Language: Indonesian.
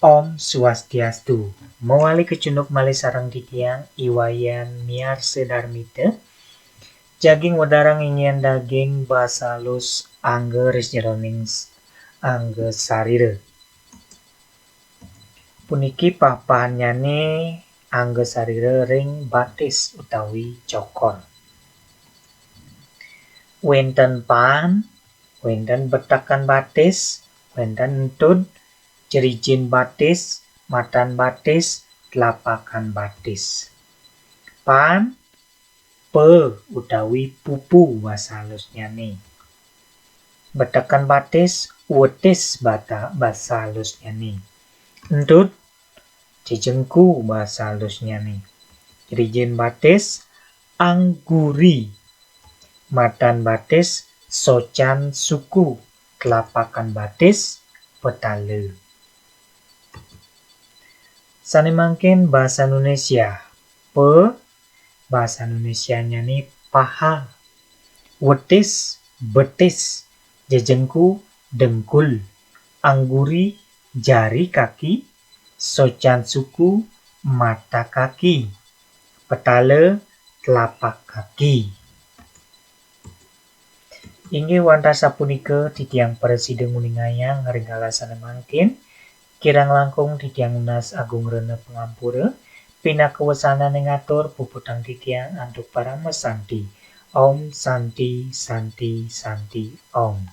Om Swastiastu. Mawali kecunduk malih sareng titiang iwayan miar sedarmite. Jaging wedarang ingin daging basalus angge resjeroning angge sarire. Puniki papahanyane angge sarire ring batis utawi cokor. Wenten pan, wenten betakan batis, wenten entud, jerijin batis, matan batis, telapakan batis. Pan, pe utawi pupu basa halusnyane. Betakan batis, wetis basa halusnyane. Entud, jejengku basa halusnyane. Jerijin batis, angguri. Matan batis, socan suku. Telapakan batis, petale. Sanemangken bahasa Indonesia. Pe bahasa Indonesianya nih paha. Wetis, betis. Jejengku, dengkul. Angguri, jari kaki. Socan suku, mata kaki. Petale, telapak kaki. Inggih wantah sapunika titiang presiden nguningayang ngeringala sanemangken. Kirang langkung titiang unas agung rene pengampura. Pinakawasana ngatur puputang titiang antuk para mesanti. Om Santi Santi Santi Om.